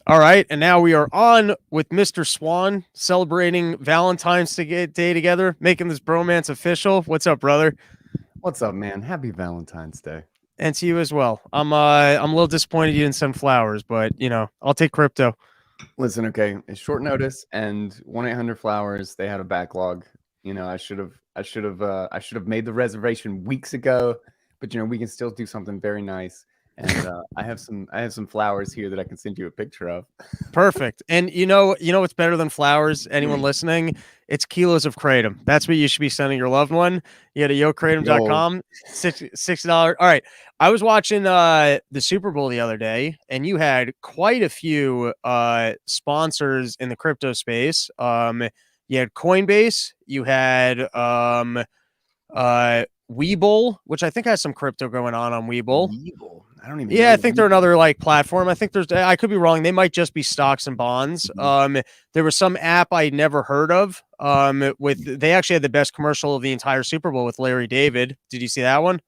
All right, and now we are on with Mr. Swan, celebrating Valentine's Day together, making this bromance official. What's up, brother? What's up, man? Happy Valentine's Day. And to you as well. I'm a little disappointed you didn't send flowers, but I'll take crypto. Listen, okay, it's short notice, and 1-800-Flowers. They had a backlog. I should have made the reservation weeks ago, but we can still do something very nice. And I have some flowers here that I can send you a picture of. Perfect. And you know what's better than flowers? Anyone listening? It's kilos of kratom. That's what you should be sending your loved one. You go to Yo, yokratom.com, $60. All right. I was watching the Super Bowl the other day, and you had quite a few sponsors in the crypto space. You had Coinbase, you had Webull, which I think has some crypto going on Webull. Weevil. I don't even Yeah, know I think they're Weevil. another like platform. I think I could be wrong. They might just be stocks and bonds. There was some app I never heard of. They actually had the best commercial of the entire Super Bowl with Larry David. Did you see that one?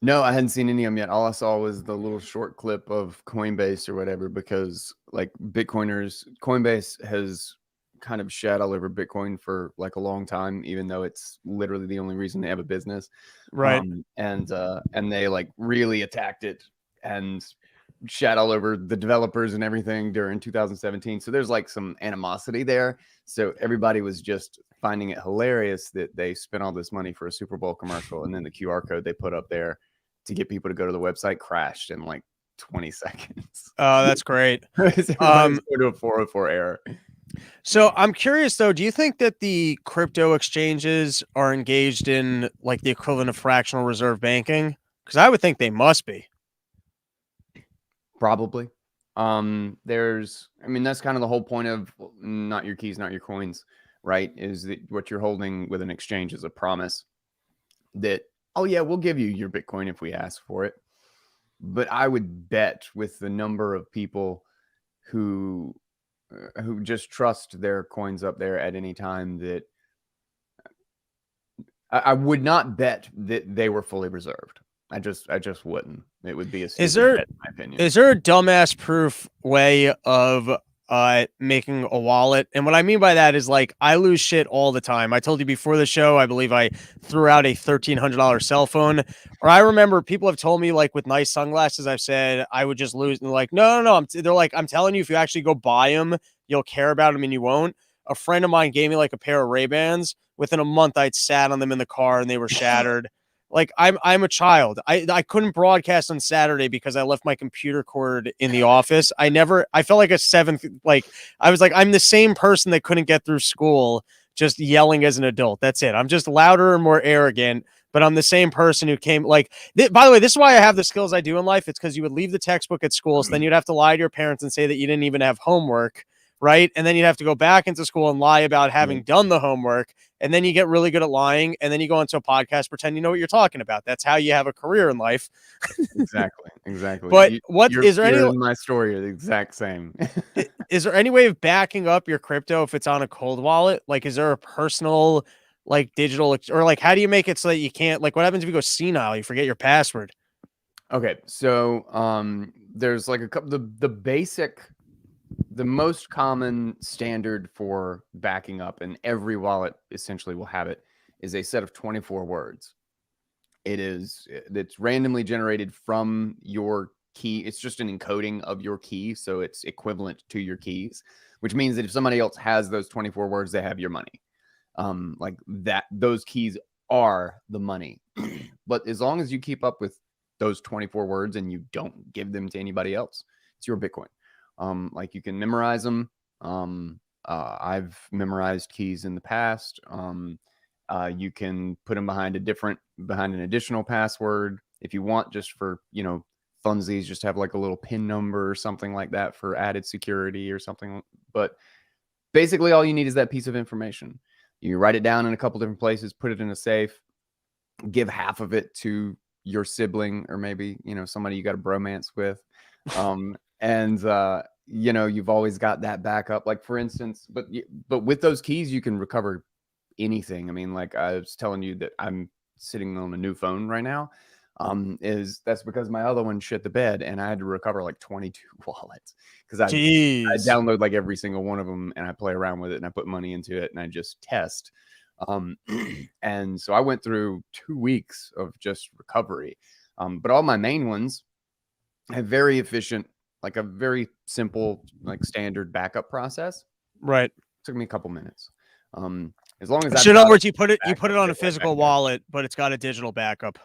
No, I hadn't seen any of them yet. All I saw was the little short clip of Coinbase or whatever, because like Coinbase has kind of shat all over Bitcoin for like a long time, even though it's literally the only reason they have a business. Right. And they like really attacked it and shat all over the developers and everything during 2017. So there's like some animosity there. So everybody was just finding it hilarious that they spent all this money for a Super Bowl commercial, and then the QR code they put up there to get people to go to the website crashed in like 20 seconds. Oh, that's great. Everybody's Um, going to a 404 error. so I'm curious though, do you think that the crypto exchanges are engaged in like the equivalent of fractional reserve banking? Because I would think they must be. Probably. That's kind of the whole point of not your keys, not your coins, right? Is that what you're holding with an exchange is a promise that, oh yeah, we'll give you your Bitcoin if we ask for it. But I would bet with the number of people who just trust their coins up there at any time that I would not bet that they were fully reserved. I just wouldn't. It would be a Is stupid there bet, in my opinion. Is there a dumbass proof way of making a wallet? And what I mean by that is like I lose shit all the time. I told you before the show, I believe I threw out a $1,300 cell phone. Or I remember people have told me like with nice sunglasses, I've said I would just lose. And they're like, no. They're like, I'm telling you, if you actually go buy them, you'll care about them and you won't. A friend of mine gave me like a pair of Ray-Bans. Within a month, I'd sat on them in the car and they were shattered. Like I'm a child. I couldn't broadcast on Saturday because I left my computer cord in the office. I felt like a seventh, like I was like, I'm the same person that couldn't get through school just yelling as an adult. That's it. I'm just louder and more arrogant, but I'm the same person who came like, by the way, this is why I have the skills I do in life. It's because you would leave the textbook at school. So then you'd have to lie to your parents and say that you didn't even have homework. Right. And then you'd have to go back into school and lie about having done the homework. And then you get really good at lying. And then you go into a podcast, pretend you know what you're talking about. That's how you have a career in life. Exactly. But what You're is there any and my story are the exact same. is there any way of backing up your crypto if it's on a cold wallet? Like, is there a personal like digital or like how do you make it so that you can't like what happens if you go senile? You forget your password. Okay, so there's like a couple the most common standard for backing up, and every wallet essentially will have it, is a set of 24 words. It's randomly generated from your key. It's just an encoding of your key, so it's equivalent to your keys, which means that if somebody else has those 24 words, they have your money. Like that, those keys are the money. But as long as you keep up with those 24 words and you don't give them to anybody else, it's your Bitcoin. Like you can memorize them. I've memorized keys in the past. You can put them behind an additional password if you want, just for, funsies, just have like a little PIN number or something like that for added security or something. But basically all you need is that piece of information. You write it down in a couple different places, put it in a safe, give half of it to your sibling, or maybe, somebody you got a bromance with. You've always got that backup, like for instance, but with those keys, you can recover anything. I mean, like I was telling you that I'm sitting on a new phone right now. That's because my other one shit the bed, and I had to recover like 22 wallets because I Jeez. download like every single one of them, and I play around with it, and I put money into it, and I just test. And so I went through 2 weeks of just recovery. But all my main ones have very efficient, like a very simple, like standard backup process. Right. Took me a couple minutes. As long as So I've in other got words, you put it backup, on a get right back physical there. wallet, but it's got a digital backup.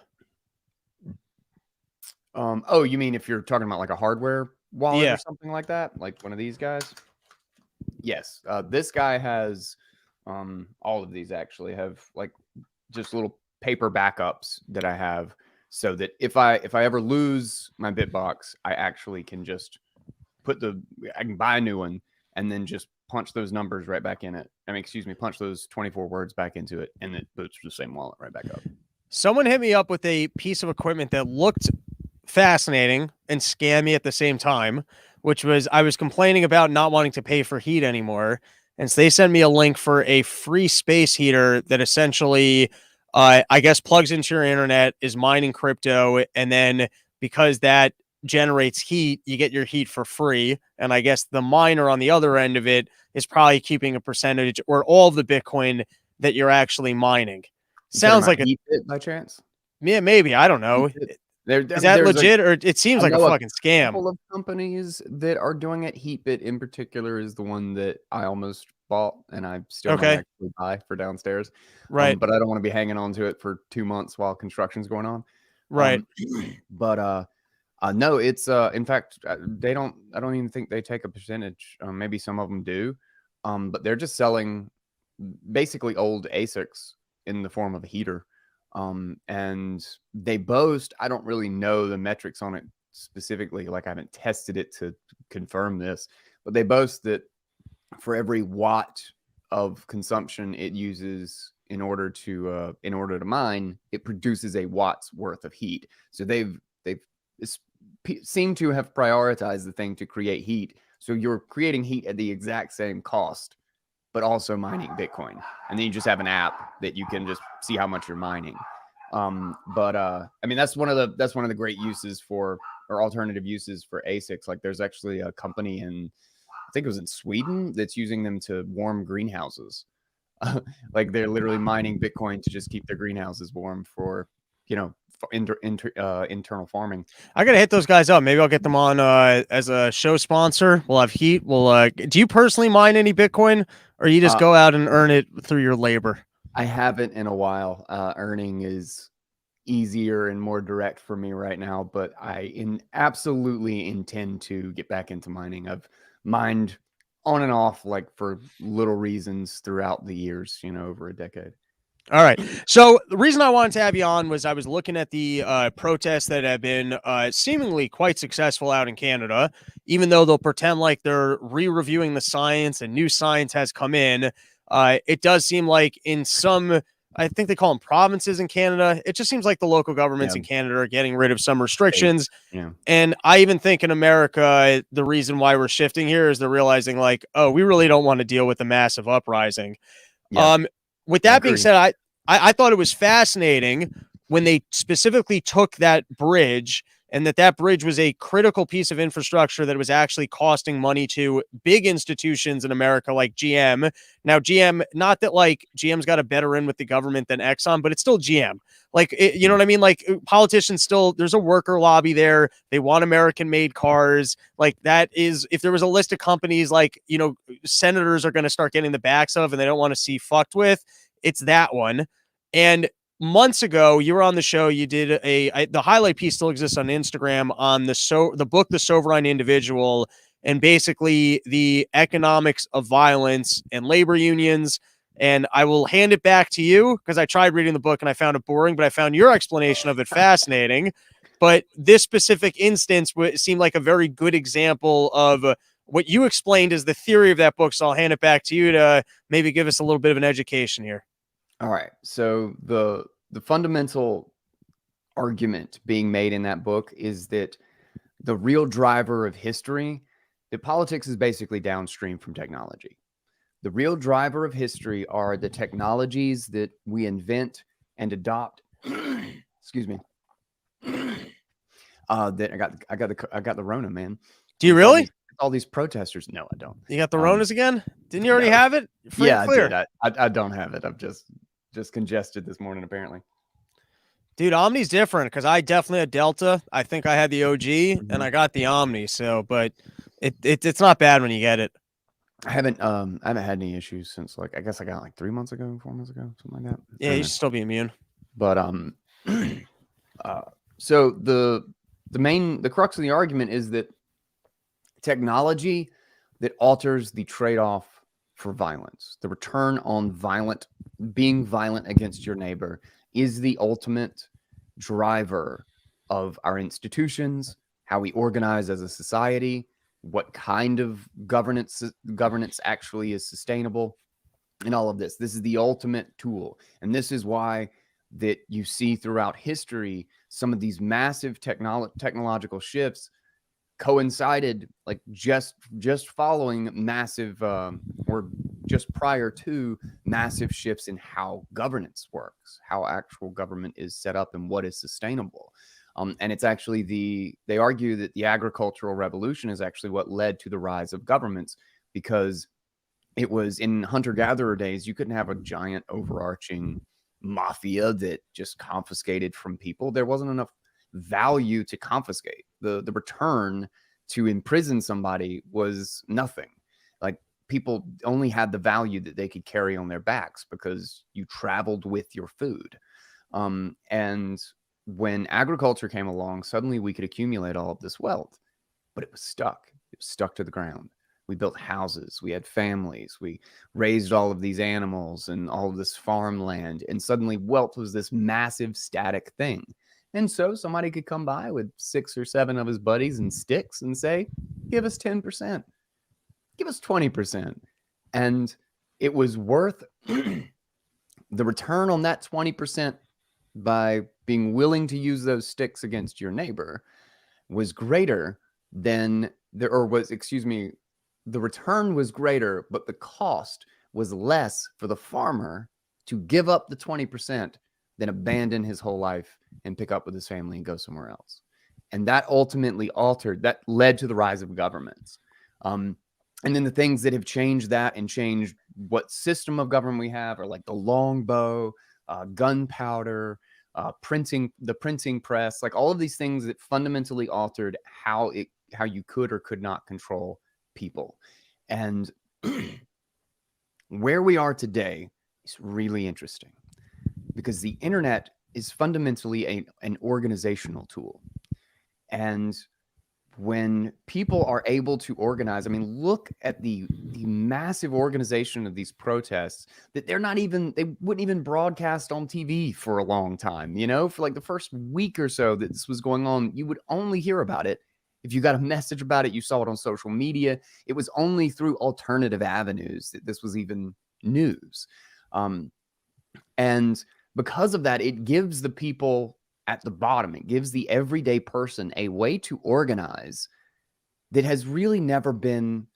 Oh, you mean if you're talking about like a hardware wallet Yeah. or something like that, like one of these guys? Yes. This guy has all of these actually have like just little paper backups that I have, so that if I ever lose my Bitbox, I actually can just I can buy a new one and then just punch those numbers right back in it. I mean, excuse me, punch those 24 words back into it, and it boots the same wallet right back up. Someone hit me up with a piece of equipment that looked fascinating and scammy at the same time, which was I was complaining about not wanting to pay for heat anymore. And so they sent me a link for a free space heater that essentially, I guess, plugs into your internet, is mining crypto. And then because that generates heat, you get your heat for free. And I guess the miner on the other end of it is probably keeping a percentage or all of the Bitcoin that you're actually mining. You talking Sounds about like a, Heatbit by chance? yeah, maybe. I don't know. Heatbit. There, I Is mean, that there's legit, or it seems I like a know a fucking scam? couple of companies that are doing it. Heatbit in particular is the one that I almost bought, and I still might Okay, actually buy for downstairs. right, But I don't want to be hanging on to it for 2 months while construction's going on. right. But no, it's in fact they don't. I don't even think they take a percentage. Maybe some of them do, but they're just selling basically old ASICs in the form of a heater. And they boast, I don't really know the metrics on it specifically, like I haven't tested it to confirm this, but they boast that for every watt of consumption it uses in order to mine, it produces a watt's worth of heat. So they've seem to have prioritized the thing to create heat. So you're creating heat at the exact same cost, but also mining Bitcoin. And then you just have an app that you can just see how much you're mining. But I mean, that's one of the great uses for, or alternative uses for ASICs. Like there's actually a company in, I think it was in Sweden, that's using them to warm greenhouses. Like they're literally mining Bitcoin to just keep their greenhouses warm for, internal farming. I gotta hit those guys up. Maybe I'll get them on as a show sponsor. We'll have heat. Do you personally mine any Bitcoin, or you just go out and earn it through your labor? I haven't in a while. Earning is easier and more direct for me right now, but I absolutely intend to get back into mining. I've mined on and off, like for little reasons throughout the years, over a decade. All right. So the reason I wanted to have you on was I was looking at the protests that have been seemingly quite successful out in Canada, even though they'll pretend like they're re-reviewing the science and new science has come in. It does seem like in some, I think they call them provinces in Canada, it just seems like the local governments in Canada are getting rid of some restrictions. Yeah. And I even think in America, the reason why we're shifting here is they're realizing like, oh, we really don't want to deal with the massive uprising. Yeah. With that being said, I thought it was fascinating when they specifically took that bridge, and that bridge was a critical piece of infrastructure that was actually costing money to big institutions in America like GM. Now, GM, not that like GM's got a better in with the government than Exxon, but it's still GM. Like, you know what I mean? Like politicians still, there's a worker lobby there. They want American made cars. Like that is, if there was a list of companies like, senators are going to start getting the backs of and they don't want to see fucked with, it's that one. And months ago, you were on the show. You did the highlight piece still exists on Instagram on the book, The Sovereign Individual, and basically the economics of violence and labor unions. And I will hand it back to you because I tried reading the book and I found it boring, but I found your explanation of it fascinating. But this specific instance seemed like a very good example of what you explained as the theory of that book. So I'll hand it back to you to maybe give us a little bit of an education here. All right. So the fundamental argument being made in that book is that the real driver of history, that politics is basically downstream from technology. The real driver of history are the technologies that we invent and adopt. Excuse me. Then I got the Rona, man. Do you It's really? all these protesters. No, I don't. You got the Ronas again? Didn't you already No. have it? Free Yeah, and I clear. did. I don't have it. I'm just congested this morning, apparently. Dude, Omni's different because I definitely had Delta. I think I had the OG and I got the Omni. So, but it's not bad when you get it. I haven't had any issues since, like, I guess I got like 3 months ago, 4 months ago, something like that. Yeah, you should still be immune. But so the crux of the argument is that technology that alters the trade-off for violence, the return on being violent against your neighbor, is the ultimate driver of our institutions, how we organize as a society, what kind of governance actually is sustainable, and all of this. This is the ultimate tool. And this is why that you see throughout history some of these massive technological shifts coincided like just following massive or just prior to massive shifts in how governance works, how actual government is set up, and what is sustainable. And it's actually they argue that the agricultural revolution is actually what led to the rise of governments, because it was in hunter-gatherer days, you couldn't have a giant overarching mafia that just confiscated from people. There wasn't enough value to confiscate. The return to imprison somebody was nothing. Like, people only had the value that they could carry on their backs because you traveled with your food. And when agriculture came along, suddenly we could accumulate all of this wealth, but it was stuck. It was stuck to the ground. We built houses, we had families, we raised all of these animals and all of this farmland, and suddenly wealth was this massive static thing. And so somebody could come by with 6 or 7 of his buddies and sticks and say, give us 10%, give us 20%. And it was worth the return on that 20% by being willing to use those sticks against your neighbor was greater than the return was greater, but the cost was less for the farmer to give up the 20% than abandon his whole life and pick up with his family and go somewhere else. And that ultimately that led to the rise of governments. And then the things that have changed that and changed what system of government we have are like the longbow, gunpowder, the printing press, like all of these things that fundamentally altered how you could or could not control people. And where we are today is really interesting, because the internet is fundamentally an organizational tool. And when people are able to organize, I mean, look at the massive organization of these protests that they wouldn't even broadcast on TV for a long time. For like the first week or so that this was going on, you would only hear about it if you got a message about it, you saw it on social media. It was only through alternative avenues that this was even news. And because of that, it gives the people at the bottom, it gives the everyday person a way to organize that has really never been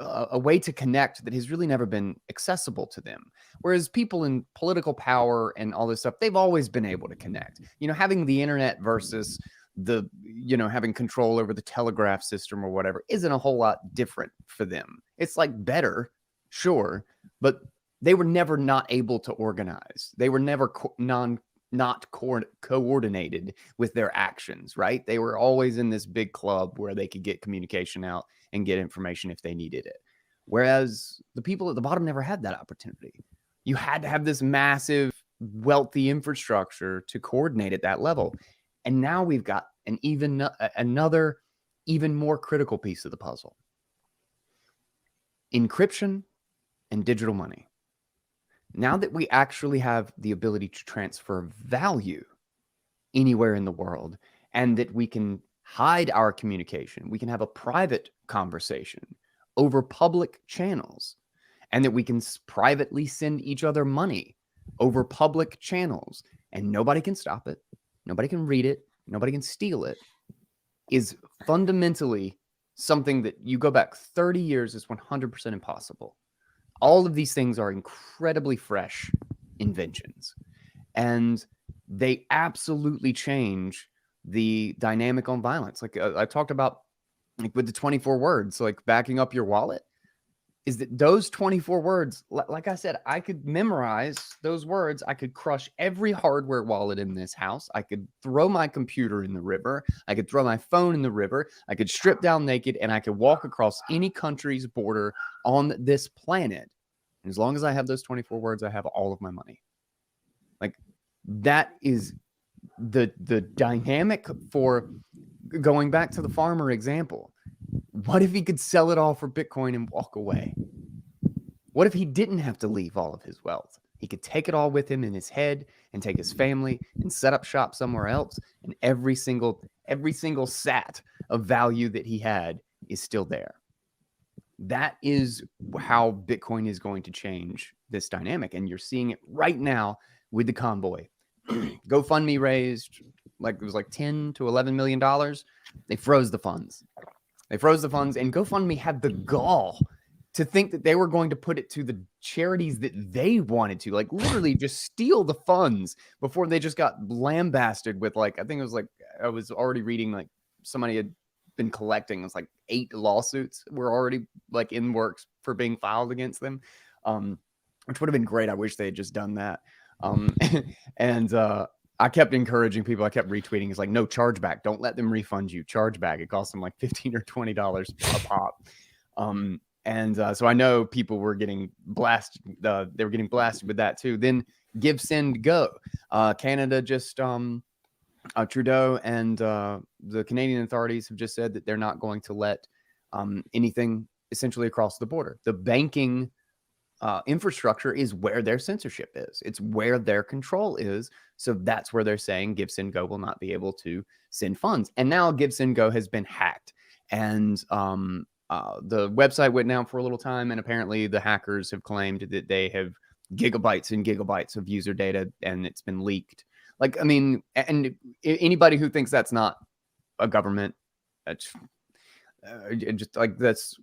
a way to connect that has really never been accessible to them. Whereas people in political power and all this stuff, they've always been able to connect. Having the internet versus having control over the telegraph system or whatever isn't a whole lot different for them. It's like better, sure, but they were never not able to organize. They were never not coordinated with their actions, right? They were always in this big club where they could get communication out and get information if they needed it. Whereas the people at the bottom never had that opportunity. You had to have this massive, wealthy infrastructure to coordinate at that level. And now we've got another, even more critical piece of the puzzle: encryption and digital money. Now that we actually have the ability to transfer value anywhere in the world, and that we can hide our communication, we can have a private conversation over public channels, and that we can privately send each other money over public channels, and nobody can stop it, nobody can read it, nobody can steal it, is fundamentally something that you go back 30 years is 100% impossible. All of these things are incredibly fresh inventions, and they absolutely change the dynamic on violence. Like I talked about, like with the 24 words, like backing up your wallet, is that those 24 words, like I said, I could memorize those words. I could crush every hardware wallet in this house. I could throw my computer in the river. I could throw my phone in the river. I could strip down naked, and I could walk across any country's border on this planet. And as long as I have those 24 words, I have all of my money. Like, that is the dynamic for going back to the farmer example. What if he could sell it all for Bitcoin and walk away? What if he didn't have to leave all of his wealth? He could take it all with him in his head and take his family and set up shop somewhere else, and every single sat of value that he had is still there. That is how Bitcoin is going to change this dynamic, and you're seeing it right now with the convoy. GoFundMe raised, like, it was like $10 to $11 million. They froze the funds. And GoFundMe had the gall to think that they were going to put it to the charities that they wanted to, like, literally just steal the funds before they just got lambasted with, like, I think it was like, I was already reading, like, somebody had been collecting, it's like 8 lawsuits were already, like, in works for being filed against them, which would have been great. I wish they had just done that. And I kept encouraging people. I kept retweeting. It's like, no, chargeback. Don't let them refund you. Chargeback. It costs them like $15 or $20 a pop. So I know people were getting blasted. They were getting blasted with that too. Then Gibson Go. Canada just Trudeau and the Canadian authorities have just said that they're not going to let anything essentially across the border. The banking infrastructure is where their censorship is. It's where their control is. So that's where they're saying Gibson Go will not be able to send funds. And now Gibson Go has been hacked. And the website went down for a little time. And apparently the hackers have claimed that they have gigabytes and gigabytes of user data, and it's been leaked. Like, I mean, and anybody who thinks that's not a government, that's just like, this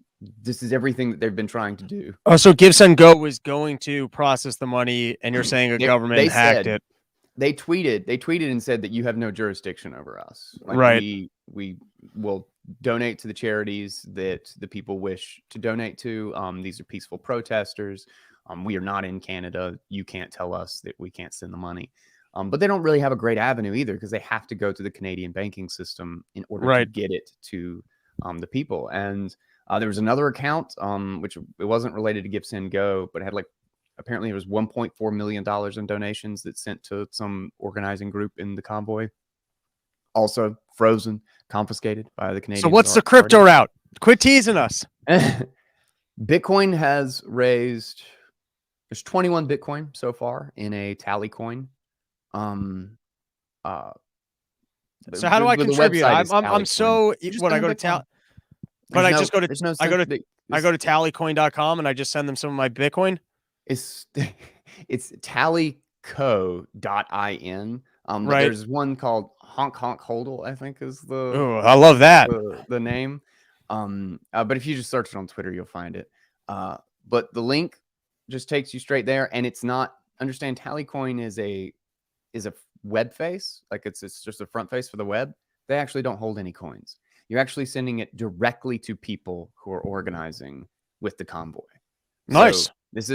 is everything that they've been trying to do. Oh, so Gibson Go was going to process the money, and you're saying a government hacked it. They tweeted and said that you have no jurisdiction over us. Like, right. We will donate to the charities that the people wish to donate to. These are peaceful protesters. We are not in Canada. You can't tell us that we can't send the money. But they don't really have a great avenue either, because they have to go to the Canadian banking system in order to get it to the people. And there was another account, which it wasn't related to Gibson Go, but it had, like, apparently it was $1.4 million in donations that sent to some organizing group in the convoy. Also frozen, confiscated by the Canadian. So what's the crypto route? Quit teasing us. Bitcoin has raised, there's 21 Bitcoin so far in a Tallycoin. So how do I contribute? I'm so, when I go to Tal, but I just go to tallycoin.com and I just send them some of my Bitcoin. It's tallyco.in. There's one called Honk Hodl, I think is the I love that the name. But if you just search it on Twitter, you'll find it. But the link just takes you straight there, and it's not, understand, Tallycoin is a web face, like it's just a front face for the web. They actually don't hold any coins. You're actually sending it directly to people who are organizing with the convoy. Nice. So this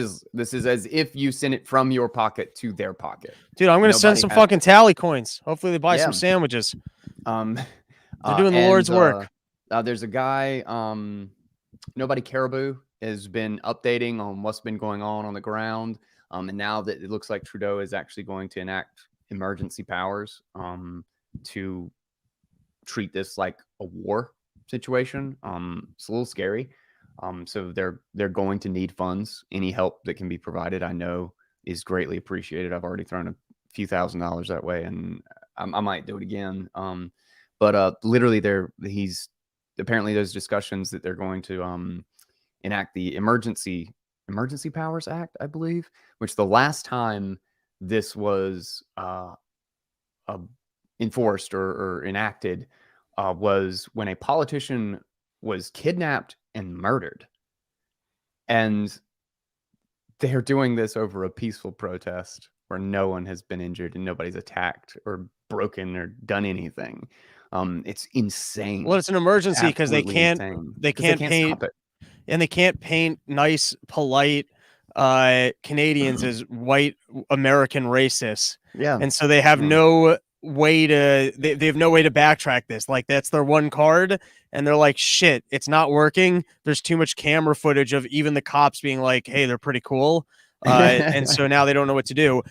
is as if you send it from your pocket to their pocket. Dude, I'm gonna send some fucking Tally coins. Hopefully they buy some sandwiches. They're doing the Lord's work. There's a guy, Nobody Caribou, has been updating on what's been going on the ground. And now that it looks like Trudeau is actually going to enact emergency powers to treat this like a war situation. It's a little scary. So they're going to need funds. Any help that can be provided, I know, is greatly appreciated. I've already thrown a few $1,000s that way, and I might do it again. But literally, apparently there's discussions that they're going to enact the Emergency Powers Act, I believe, which the last time this was enforced or enacted was when a politician was kidnapped and murdered. And they're doing this over a peaceful protest where no one has been injured and nobody's attacked or broken or done anything. It's insane. Well, it's an emergency because Absolutely insane they because they can't can't paint stop it. and they can't paint nice, polite Canadians as white American racists. Yeah. And so they have Yeah. no way to they have no way to backtrack this. Like that's their one card. And they're like, shit, it's not working. There's too much camera footage of even the cops being like, hey, they're pretty cool. And so now they don't know what to do.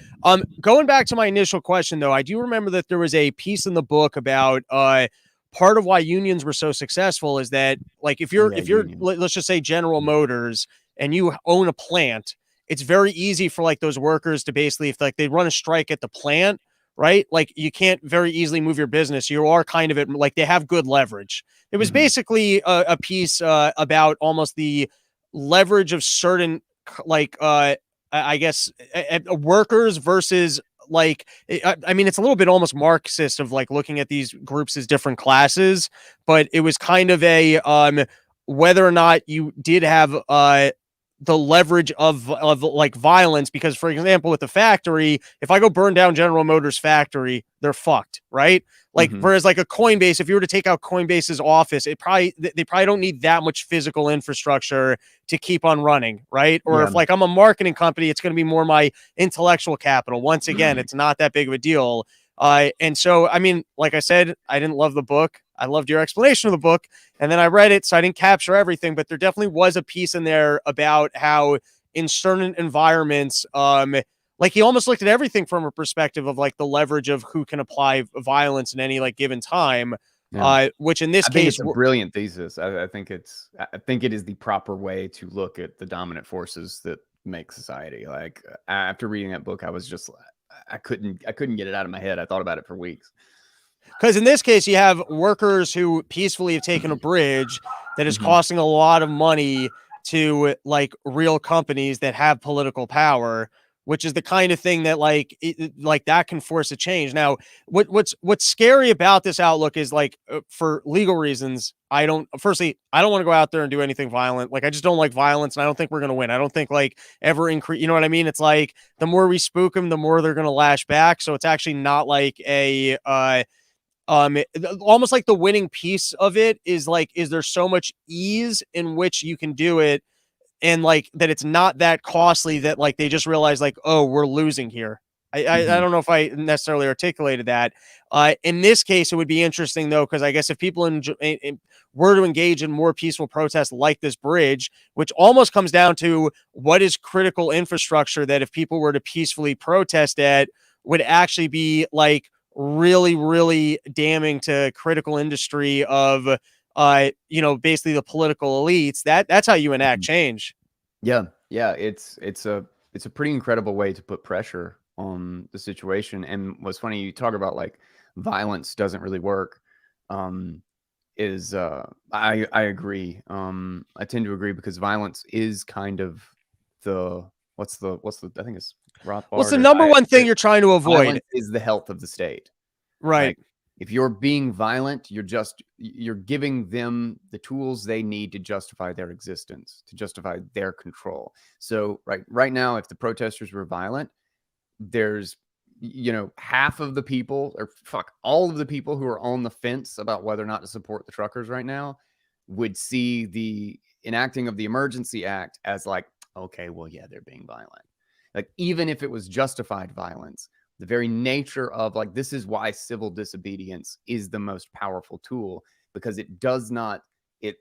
Going back to my initial question though, I do remember that there was a piece in the book about part of why unions were so successful is that like if you're Unions. let's just say General Motors and you own a plant, it's very easy for like those workers to basically if like they run a strike at the plant, right? Like you can't very easily move your business. You are kind of at like they have good leverage. It was basically a piece about almost the leverage of certain like I guess workers versus like I mean it's a little bit almost Marxist of like looking at these groups as different classes, but it was kind of a whether or not you did have the leverage of like violence, because for example with the factory, if I go burn down General Motors factory, they're fucked, right? Like whereas like a Coinbase, if you were to take out Coinbase's office, it probably they probably don't need that much physical infrastructure to keep on running, right? Or Yeah. if like I'm a marketing company, it's going to be more my intellectual capital. Once again, it's not that big of a deal. And so I mean, like I said, I didn't love the book. I loved your explanation of the book, and then I read it, so I didn't capture everything, but there definitely was a piece in there about how in certain environments, like he almost looked at everything from a perspective of like the leverage of who can apply violence in any like given time. Yeah. Which in this I think case, it's a brilliant thesis. I think it is the proper way to look at the dominant forces that make society. Like after reading that book, I was just I couldn't get it out of my head. I thought about it for weeks. because in this case, you have workers who peacefully have taken a bridge that is costing a lot of money to like real companies that have political power, which is the kind of thing that like like that can force a change. Now, what's scary about this outlook is like for legal reasons, I don't want to go out there and do anything violent. Like I just don't like violence, and I don't think we're gonna win. I don't think like ever increase. You know what I mean? It's like the more we spook them, the more they're gonna lash back. So it's actually not like a almost like the winning piece of it is like is there so much ease in which you can do it, and like that it's not that costly that like they just realize like, oh, we're losing here. I don't know if I necessarily articulated that. In this case, it would be interesting though, because I guess if people were to engage in more peaceful protests like this bridge, which almost comes down to what is critical infrastructure that if people were to peacefully protest at would actually be like really, really damning to critical industry of you know, basically the political elites. That's how you enact change. Yeah, yeah, it's a pretty incredible way to put pressure on the situation. And what's funny, you talk about like violence doesn't really work. Is I agree. I tend to agree because violence is kind of the what's the I think it's What's Rothbard the or number one thing Hayek. you're trying to avoid? Violence is the health of the state. Right. Like if you're being violent, you're giving them the tools they need to justify their existence, to justify their control. So right now, if the protesters were violent, there's half of the people, or fuck, all of the people who are on the fence about whether or not to support the truckers right now would see the enacting of the Emergency Act as like, okay, well, yeah, they're being violent. Like even if it was justified violence, the very nature of like this is why civil disobedience is the most powerful tool, because it does not it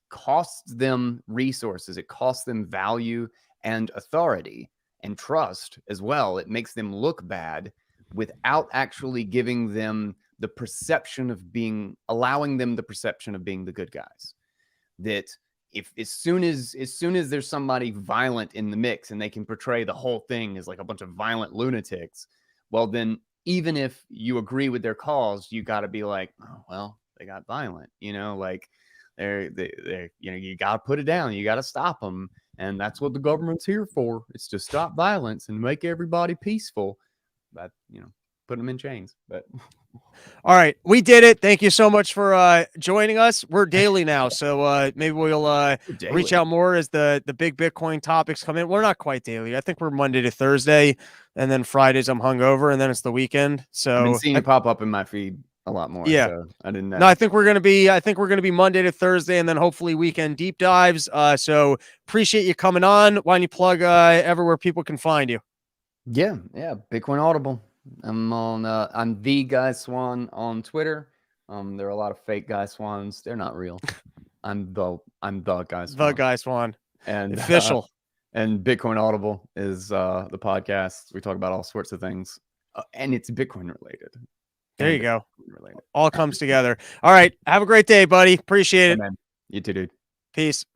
costs them resources, it costs them value and authority and trust as well. It makes them look bad without actually giving them the perception of allowing them the perception of being the good guys. That if as soon as there's somebody violent in the mix and they can portray the whole thing as like a bunch of violent lunatics, well then even if you agree with their cause, you got to be like, oh well, they got violent, like they're you got to put it down, you got to stop them, and that's what the government's here for. It's to stop violence and make everybody peaceful. But putting them in chains. But all right, we did it. Thank you so much for joining us. We're daily now, so maybe we'll reach out more as the big Bitcoin topics come in. We're not quite daily. I think we're Monday to Thursday, and then Fridays I'm hungover, and then it's the weekend. So I've been seeing you pop up in my feed a lot more. Yeah. So I didn't know. No, I think we're gonna be Monday to Thursday, and then hopefully weekend deep dives. So appreciate you coming on. Why don't you plug everywhere people can find you? Yeah, Bitcoin Audible. I'm the Guy Swan on Twitter. There are a lot of fake Guy Swans. They're not real. I'm the Guy Swan. The Guy Swan. And Official. And Bitcoin Audible is the podcast. We talk about all sorts of things, and it's Bitcoin related. There you go. All comes together. All right. Have a great day, buddy. Appreciate it. Man. You too, dude. Peace.